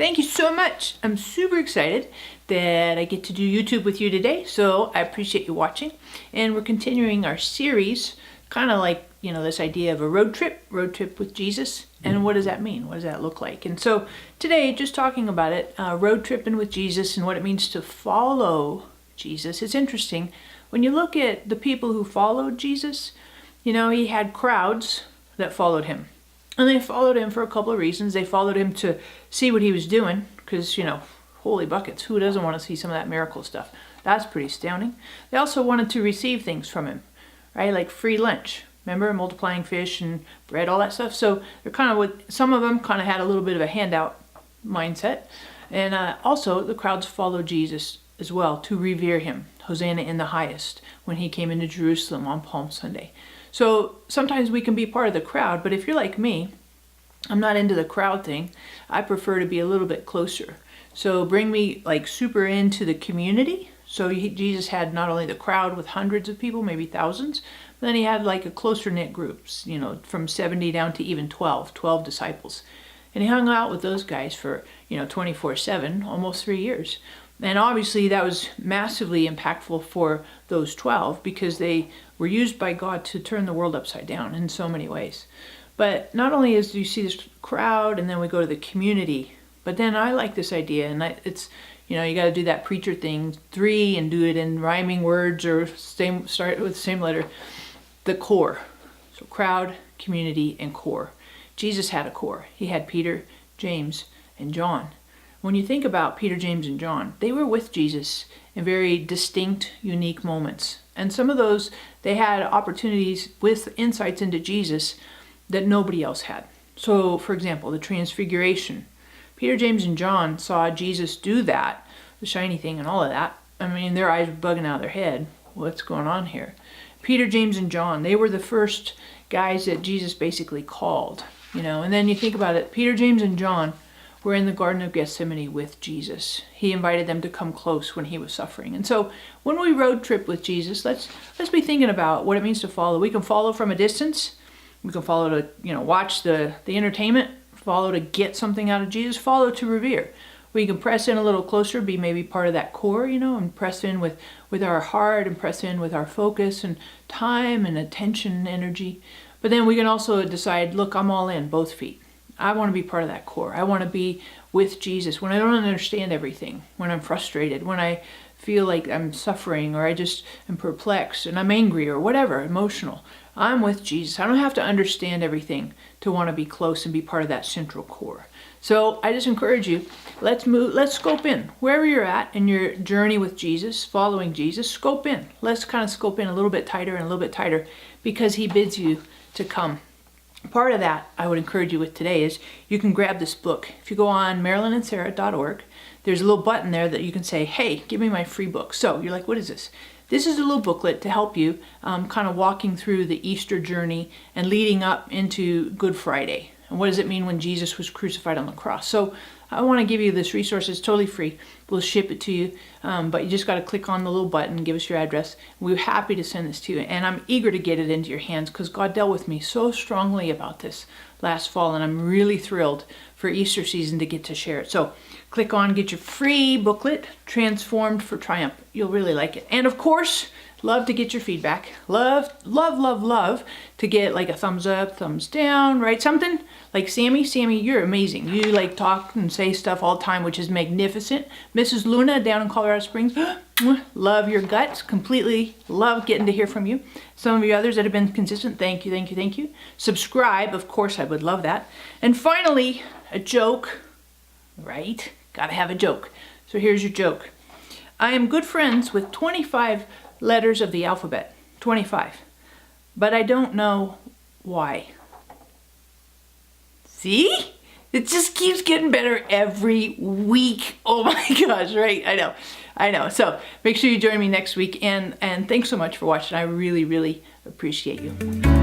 Thank you so much. I'm super excited that I get to do YouTube with you today, so I appreciate you watching. And we're continuing our series, kind of like, this idea of a road trip with Jesus. And what does that mean? What does that look like? And so today, just talking about it, road tripping with Jesus and what it means to follow Jesus. It's interesting. When you look at the people who followed Jesus, he had crowds that followed him. And they followed him for a couple of reasons. They followed him to see what he was doing, because, holy buckets, who doesn't want to see some of that miracle stuff? That's pretty astounding. They also wanted to receive things from him, right? Like free lunch. Remember, multiplying fish and bread, all that stuff. So they're some of them kind of had a little bit of a handout mindset. And also the crowds followed Jesus as well to revere him. Hosanna in the highest, when he came into Jerusalem on Palm Sunday. So sometimes we can be part of the crowd, but if you're like me, I'm not into the crowd thing. I prefer to be a little bit closer. So bring me like super into the community. So Jesus had not only the crowd with hundreds of people, maybe thousands, but then he had like a closer knit groups, from 70 down to even 12 disciples. And he hung out with those guys for, 24/7, almost 3 years. And obviously that was massively impactful for those 12 because they were used by God to turn the world upside down in so many ways. But not only do you see this crowd and then we go to the community, but then I like this idea, and it's, you got to do that preacher thing, 3, and do it in rhyming words or start with the same letter, the core. So crowd, community, and core. Jesus had a core. He had Peter, James, and John. When you think about Peter, James, and John, they were with Jesus in very distinct, unique moments. And some of those, they had opportunities with insights into Jesus that nobody else had. So, for example, the transfiguration. Peter, James, and John saw Jesus do that, the shiny thing and all of that. I mean, their eyes were bugging out of their head. What's going on here? Peter, James, and John, they were the first guys that Jesus basically called, And then you think about it, Peter, James, and John were in the Garden of Gethsemane with Jesus. He invited them to come close when he was suffering. And so when we road trip with Jesus, let's be thinking about what it means to follow. We can follow from a distance. We can follow to, watch the entertainment, follow to get something out of Jesus, follow to revere. We can press in a little closer, be maybe part of that core, and press in with our heart and press in with our focus and time and attention and energy. But then we can also decide, look, I'm all in, both feet. I want to be part of that core. I want to be with Jesus when I don't understand everything, when I'm frustrated, when I feel like I'm suffering, or I just am perplexed and I'm angry or whatever, emotional. I'm with Jesus. I don't have to understand everything to want to be close and be part of that central core. So I just encourage you, let's scope in. Wherever you're at in your journey with Jesus, following Jesus, scope in. Let's kind of scope in a little bit tighter and a little bit tighter, because he bids you to come. Part of that I would encourage you with today is you can grab this book. If you go on marilynnandsarah.org, there's a little button there that you can say, hey, give me my free book. So you're like, what is this? This is a little booklet to help you kind of walking through the Easter journey and leading up into Good Friday. And what does it mean when Jesus was crucified on the cross? So I want to give you this resource. It's totally free. We'll ship it to you, but you just got to click on the little button, give us your address. We're happy to send this to you, and I'm eager to get it into your hands because God dealt with me so strongly about this last fall, and I'm really thrilled for Easter season to get to share it. So click on, get your free booklet, Transformed for Triumph. You'll really like it. And of course, love to get your feedback. Love to get like a thumbs up, thumbs down, right? Something like Sammy, you're amazing. You like talk and say stuff all the time, which is magnificent. Mrs. Luna down in Colorado Springs, love your guts, completely love getting to hear from you. Some of you others that have been consistent, thank you. Subscribe, of course, I would love that. And finally, a joke, right? Gotta have a joke. So here's your joke. I am good friends with 25 letters of the alphabet, 25, but I don't know why. See? It just keeps getting better every week. Oh my gosh, right? I know. So make sure you join me next week, and thanks so much for watching. I really, really appreciate you.